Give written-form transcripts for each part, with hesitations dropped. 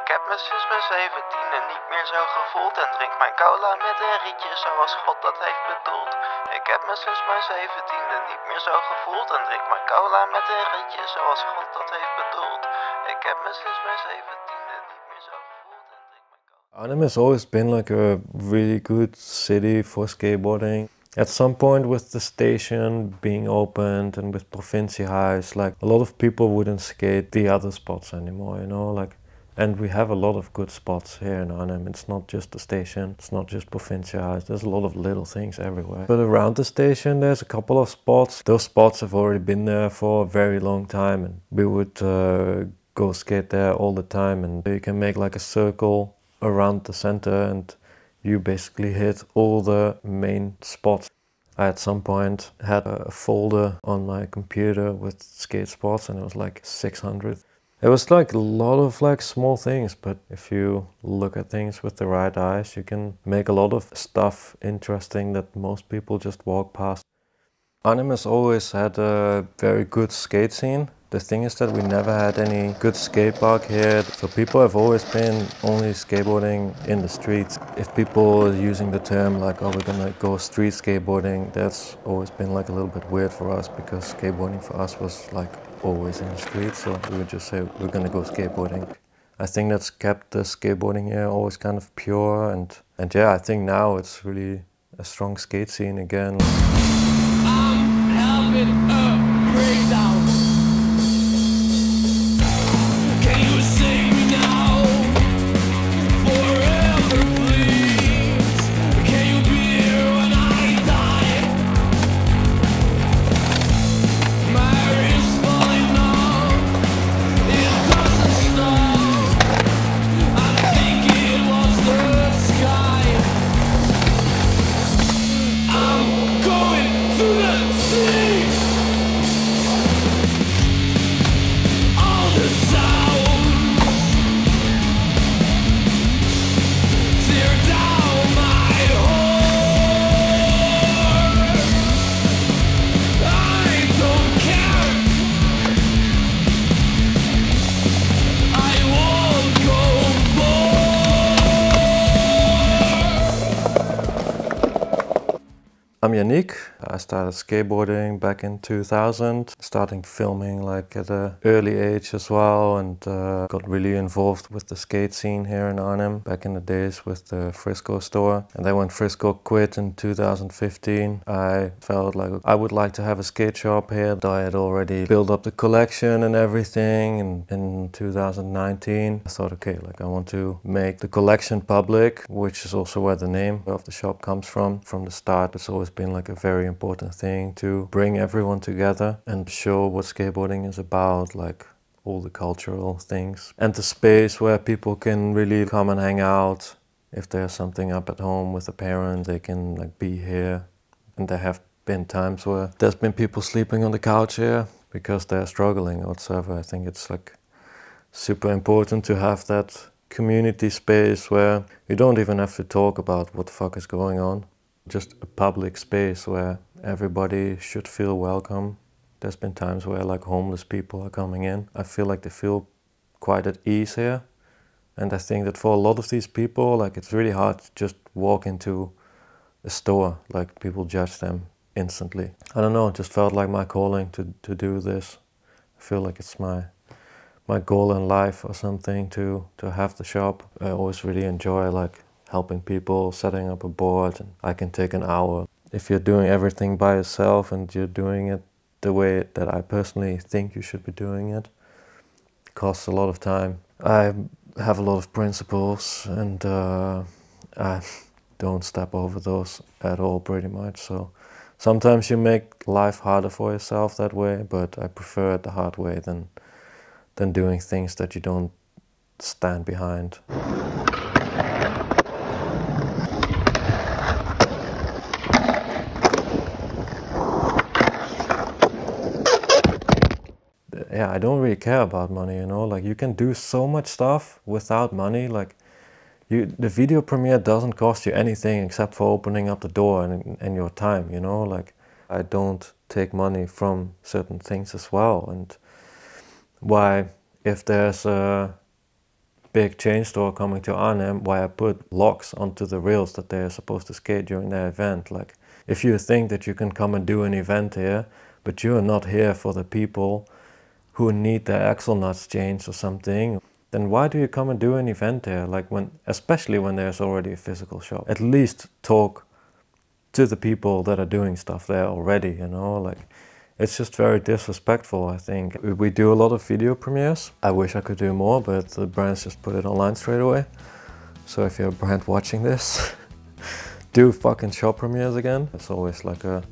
Ik heb me sinds mijn 17e niet meer zo gevoeld en drink mijn cola met een rietje zoals God dat heeft bedoeld. Ik heb me sinds mijn 17e niet meer zo gevoeld en drink mijn cola met een rietje zoals God dat heeft bedoeld. Ik heb me sinds mijn 17e niet meer zo gevoeld en drink mijn cola. Arnhem has always been like a really good city for skateboarding. At some point with the station being opened and with Provinciehuis, like a lot of people wouldn't skate the other spots anymore, you know, like, and we have a lot of good spots here in Arnhem. It's not just the station, it's not just Provinciehuis, there's a lot of little things everywhere. But around the station there's a couple of spots. Those spots have already been there for a very long time and we would go skate there all the time, and you can make like a circle around the center and you basically hit all the main spots. I at some point had a folder on my computer with skate spots and it was like 600. It was like a lot of like small things, but if you look at things with the right eyes, you can make a lot of stuff interesting that most people just walk past. Arnhem has always had a very good skate scene. The thing is that we never had any good skate park here, so people have always been only skateboarding in the streets. If people are using the term like, oh, we're gonna go street skateboarding, that's always been like a little bit weird for us, because skateboarding for us was like always in the streets, so we would just say we're gonna go skateboarding. I think that's kept the skateboarding here always kind of pure, and yeah, I think now it's really a strong skate scene again. I'm having a breakdown. Can you save me now? Forever, please. Can you be here when I die? My heart is falling now. It doesn't stop. I think it was the sky. I'm going to the sea. All the sounds tear down my heart. I don't care. I won't go far. I'm Yannick. I started skateboarding back in 2000, starting filming like at an early age as well, and got really involved with the skate scene here in Arnhem back in the days with the Frisco store. And then when Frisco quit in 2015, I felt like I would like to have a skate shop here. I had already built up the collection and everything, and in 2019 I thought, okay, like I want to make the collection public, which is also where the name of the shop comes from. From the start, it's always been like a very important thing to bring everyone together and show what skateboarding is about, like all the cultural things, and the space where people can really come and hang out. If there's something up at home with a parent, they can like be here. And there have been times where there's been people sleeping on the couch here because they're struggling or whatsoever. I think it's like super important to have that community space where you don't even have to talk about what the fuck is going on. Just a public space where everybody should feel welcome. There's been times where like homeless people are coming in. I feel like they feel quite at ease here. And I think that for a lot of these people, like it's really hard to just walk into a store, like people judge them instantly. I don't know, it just felt like my calling to do this. I feel like it's my goal in life or something to have the shop. I always really enjoy like helping people, setting up a board, and I can take an hour. If you're doing everything by yourself and you're doing it the way that I personally think you should be doing it, it costs a lot of time. I have a lot of principles and I don't step over those at all pretty much. So sometimes you make life harder for yourself that way, but I prefer it the hard way than doing things that you don't stand behind. Yeah, I don't really care about money, you know, like you can do so much stuff without money. Like the video premiere doesn't cost you anything except for opening up the door and your time, you know, like I don't take money from certain things as well. And why, if there's a big chain store coming to Arnhem, why I put locks onto the rails that they're supposed to skate during their event. Like, if you think that you can come and do an event here, but you're not here for the people who need their axle nuts changed or something, then why do you come and do an event there? Like, especially when there's already a physical shop. At least talk to the people that are doing stuff there already, you know, like, it's just very disrespectful, I think. We do a lot of video premieres. I wish I could do more, but the brands just put it online straight away. So if you're a brand watching this, do fucking shop premieres again. It's always like a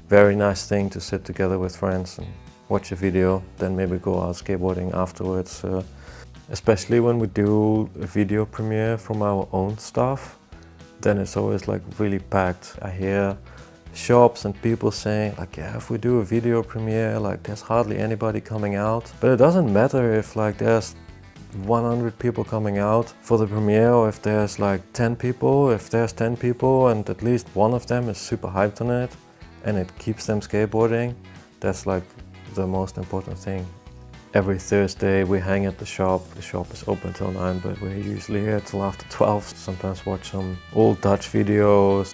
very nice thing to sit together with friends and watch a video, then maybe go out skateboarding afterwards. Especially when we do a video premiere from our own stuff, then it's always like really packed. I hear shops and people saying like, yeah, if we do a video premiere, like there's hardly anybody coming out. But it doesn't matter if like there's 100 people coming out for the premiere, or if there's like 10 people. If there's 10 people and at least one of them is super hyped on it and it keeps them skateboarding, that's like the most important thing. Every Thursday we hang at the shop. The shop is open till 9, but we're usually here till after 12. Sometimes watch some old Dutch videos.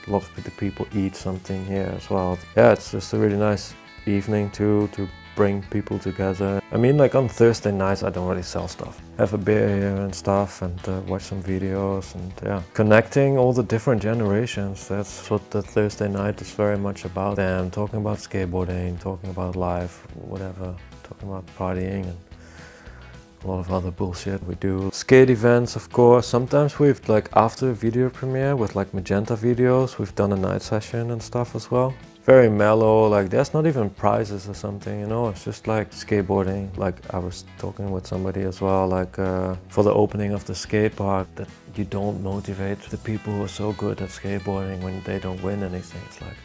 A lot of the people eat something here as well. Yeah, it's just a really nice evening to bring people together. I mean, like on Thursday nights I don't really sell stuff. Have a beer here and stuff and watch some videos and yeah. Connecting all the different generations, that's what the Thursday night is very much about. And talking about skateboarding, talking about life, whatever. Talking about partying and a lot of other bullshit. We do skate events, of course. Sometimes we've, like after a video premiere with like magenta videos, we've done a night session and stuff as well. Very mellow, like there's not even prizes or something, you know, it's just like skateboarding. Like I was talking with somebody as well, like for the opening of the skate park, that you don't motivate the people who are so good at skateboarding when they don't win anything. It's like,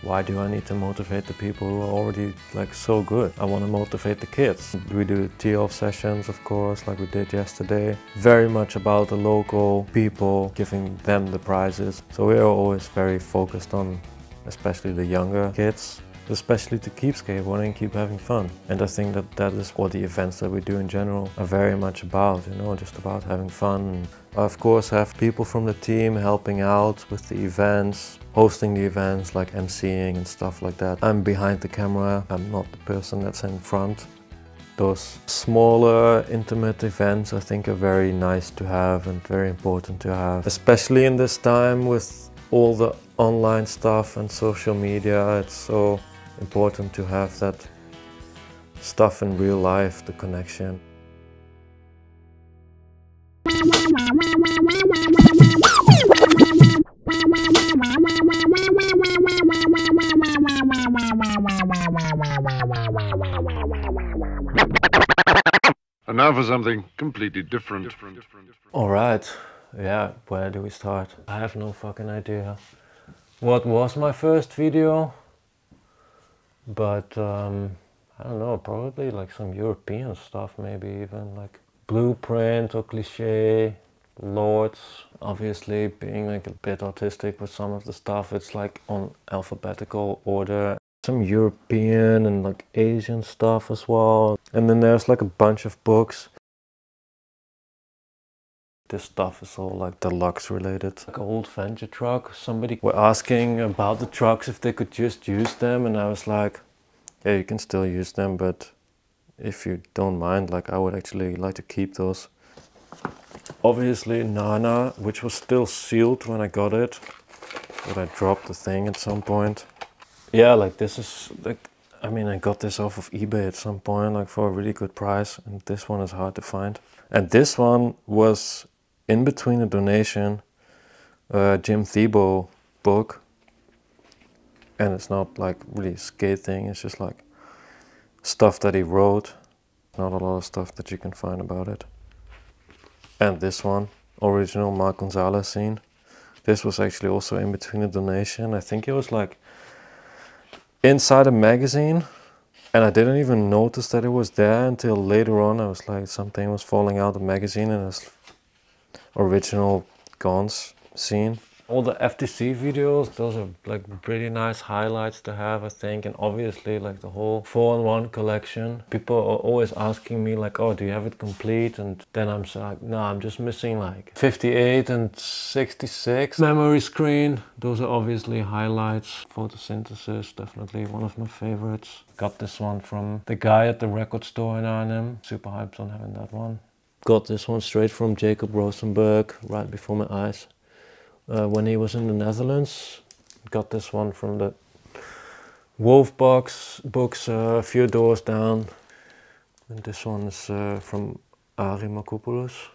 why do I need to motivate the people who are already like so good? I want to motivate the kids. We do tee-off sessions, of course, like we did yesterday. Very much about the local people, giving them the prizes. So we are always very focused on especially the younger kids, especially to keep skateboarding, keep having fun. And I think that that is what the events that we do in general are very much about, you know, just about having fun. I of course have people from the team helping out with the events, hosting the events, like emceeing and stuff like that. I'm behind the camera, I'm not the person that's in front. Those smaller, intimate events I think are very nice to have and very important to have. Especially in this time with all the online stuff and social media, it's so important to have that stuff in real life, the connection. And now for something completely different. Alright, yeah, where do we start? I have no fucking idea. What was my first video? But I don't know, probably like some European stuff, maybe even like Blueprint or Cliché, Lords. Obviously being like a bit autistic with some of the stuff, it's like on alphabetical order. Some European and like Asian stuff as well. And then there's like a bunch of books. This stuff is all like deluxe related. Like an old Venture truck. Somebody were asking about the trucks if they could just use them, and I was like, yeah, you can still use them, but if you don't mind, like I would actually like to keep those. Obviously Nana, which was still sealed when I got it, but I dropped the thing at some point. Yeah, like this is like, I mean, I got this off of eBay at some point, like for a really good price, and this one is hard to find. And this one was in between a donation, Jim Thiebaud book, and it's not like really a skate thing, it's just like stuff that he wrote, not a lot of stuff that you can find about it. And this one, original Mark Gonzalez scene. This was actually also in between a donation. I think it was like inside a magazine, and I didn't even notice that it was there until later on. I was like, something was falling out of the magazine, and it's original Gons scene. All the FTC videos, those are like pretty nice highlights to have, I think. And obviously like the whole 4-in-1 collection. People are always asking me like, oh, do you have it complete? And then I'm like, no, I'm just missing like 58 and 66. Memory screen, those are obviously highlights. Photosynthesis, definitely one of my favorites. Got this one from the guy at the record store in Arnhem. Super hyped on having that one. Got this one straight from Jacob Rosenberg, right before my eyes. When he was in the Netherlands. Got this one from the Wolf books a few doors down. And this one is from Ari Makopoulos.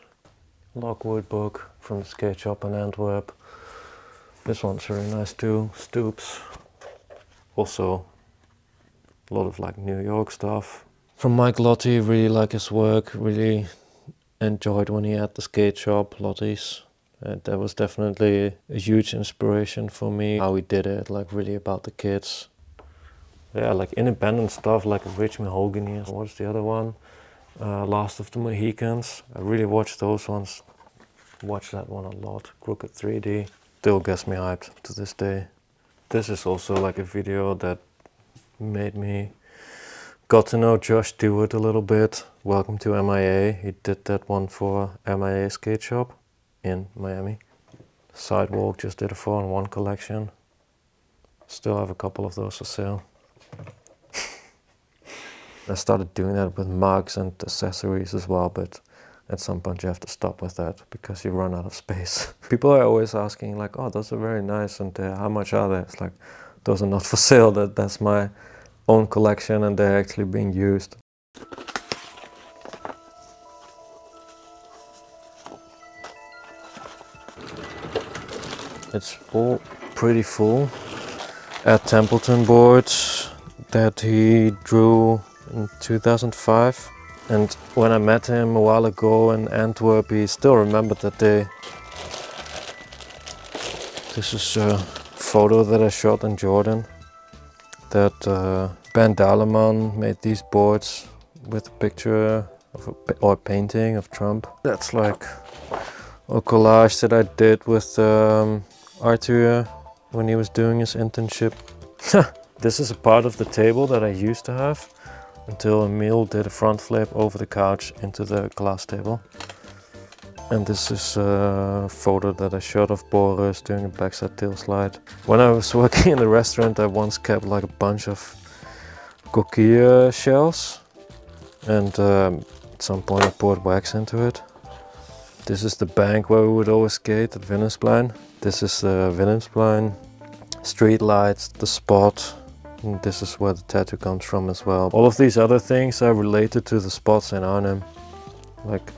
Lockwood book from the skate shop in Antwerp. This one's really nice too, Stoops. Also a lot of like New York stuff. From Mike Lotti, really like his work, really enjoyed when he had the skate shop, Lotti's. That was definitely a huge inspiration for me, how he did it, like really about the kids. Yeah, like independent stuff like Rich Mahogany. What's the other one? Last of the Mohicans. I really watched those ones. Watched that one a lot. Crooked 3D. Still gets me hyped to this day. This is also like a video that made me got to know Josh Stewart a little bit. Welcome to MIA. He did that one for MIA Skate Shop in Miami. Sidewalk just did a 4-in-1 collection. Still have a couple of those for sale. I started doing that with mugs and accessories as well, but at some point you have to stop with that because you run out of space. People are always asking like, oh, those are very nice and how much are they? It's like, those are not for sale. That's my own collection and they're actually being used. It's all pretty full. At Templeton boards that he drew in 2005. And when I met him a while ago in Antwerp, he still remembered that day. This is a photo that I shot in Jordan. That Ben Daleman made these boards with a picture of or painting of Trump. That's like a collage that I did with Arthur when he was doing his internship. This is a part of the table that I used to have until Emil did a front flip over the couch into the glass table. And this is a photo that I shot of Boris doing a backside tail slide. When I was working in the restaurant, I once kept like a bunch of coquille shells. And at some point I poured wax into it. This is the bank where we would always skate at Willemsplein. This is the Willemsplein street lights, the spot. And this is where the tattoo comes from as well. All of these other things are related to the spots in Arnhem. Like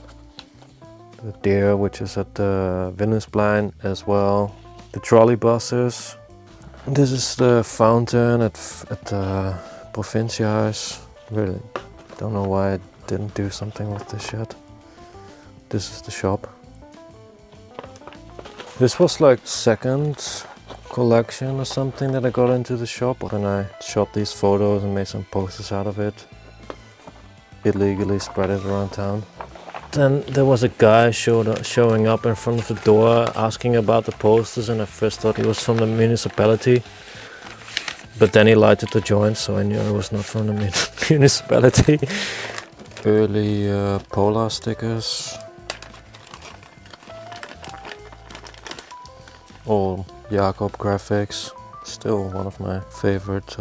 the deer, which is at the Willemsplein as well. The trolley buses. This is the fountain at the Provinciehuis. Really don't know why I didn't do something with this yet. This is the shop. This was like second collection or something that I got into the shop, and I shot these photos and made some posters out of it. Illegally spread it around town. Then there was a guy showing up in front of the door asking about the posters, and I first thought he was from the municipality. But then he lighted the joint, so I knew it was not from the municipality. Early Polar stickers. All Jacob graphics. Still one of my favorite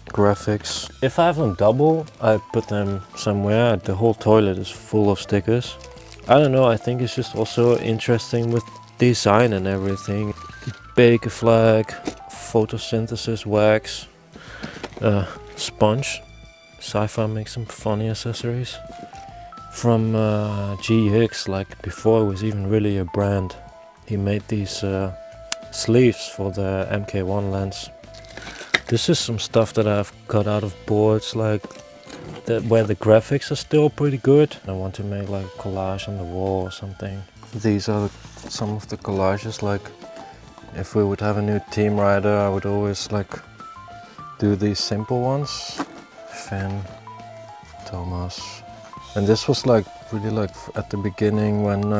graphics. If I have them double, I put them somewhere. The whole toilet is full of stickers. I don't know, I think it's just also interesting with design and everything. Baker flag, photosynthesis wax, sponge. Sci-Fi makes some funny accessories. From GX, like before it was even really a brand. He made these sleeves for the MK1 lens. This is some stuff that I've cut out of boards, like where the graphics are still pretty good. I want to make like a collage on the wall or something. These are some of the collages, like if we would have a new team rider, I would always like do these simple ones. Finn, Thomas. And this was like really like at the beginning when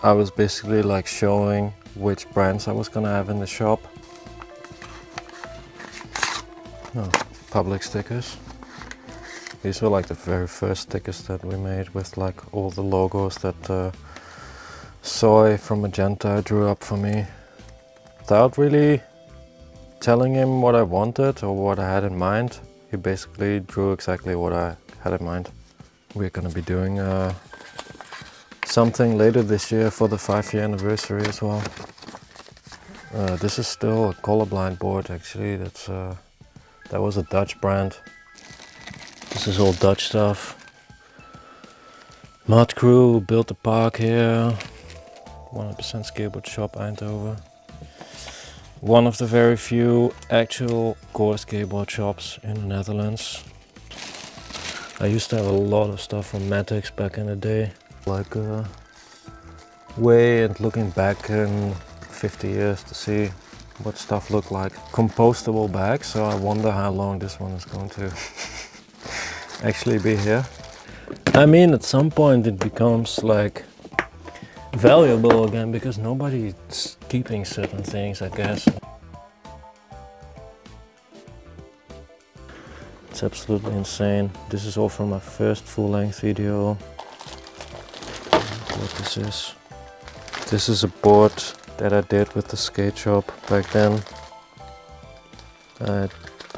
I was basically like showing which brands I was gonna have in the shop. Oh, Public stickers. These were like the very first stickers that we made with like all the logos that Soy from Magenta drew up for me. Without really telling him what I wanted or what I had in mind, he basically drew exactly what I had in mind. We're gonna be doing something later this year for the 5-year anniversary as well. This is still a colorblind board actually. That was a Dutch brand. This is all Dutch stuff. Mud Crew built the park here. 100% skateboard shop Eindhoven. One of the very few actual core skateboard shops in the Netherlands. I used to have a lot of stuff from Matix back in the day. Like way and looking back in 50 years to see what stuff looked like. Compostable bags, so I wonder how long this one is going to actually be here. I mean, at some point it becomes like valuable again because nobody's keeping certain things, I guess. It's absolutely insane. This is all from my first full-length video. What this is. This is a board that I did with the skate shop back then. I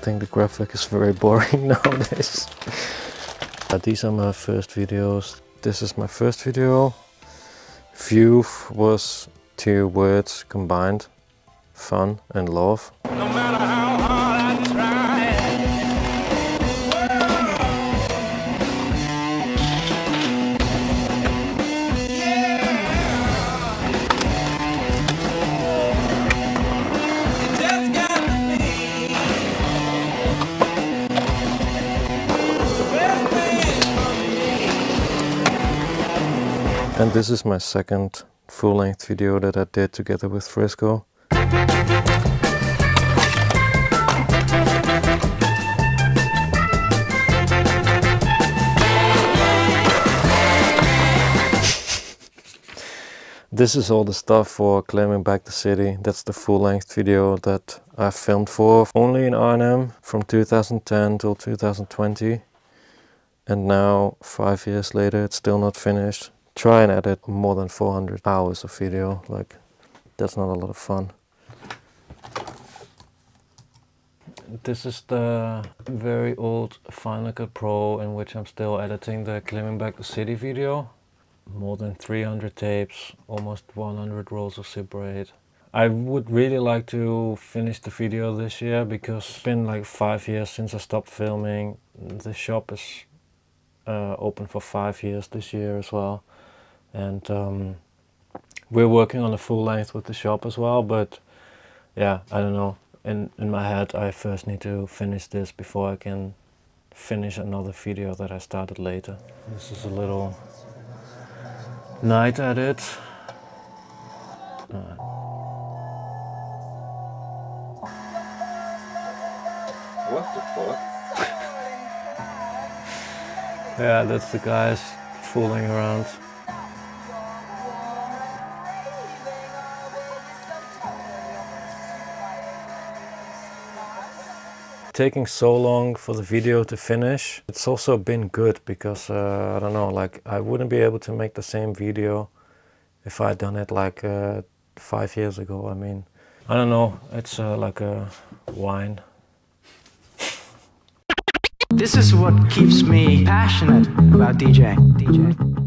think the graphic is very boring nowadays. These are my first videos. This is my first video. View was 2 words combined. Fun and love. No matter how hard I try. And this is my second full-length video that I did together with Frisco. This is all the stuff for Claiming Back the City. That's the full-length video that I filmed for only in Arnhem from 2010 till 2020. And now, 5 years later, it's still not finished. Try and edit more than 400 hours of video, like that's not a lot of fun. This is the very old Final Cut Pro in which I'm still editing the Claiming Back the City video. More than 300 tapes, almost 100 rolls of Super 8. I would really like to finish the video this year because it's been like 5 years since I stopped filming. The shop is open for 5 years this year as well. And we're working on a full length with the shop as well, but yeah, I don't know. In my head, I first need to finish this before I can finish another video that I started later. This is a little night edit. What the fuck? Yeah, that's the guys fooling around. Taking so long for the video to finish, it's also been good because I don't know, like I wouldn't be able to make the same video if I'd done it like 5 years ago. I mean, I don't know, it's like a wine. This is what keeps me passionate about DJing.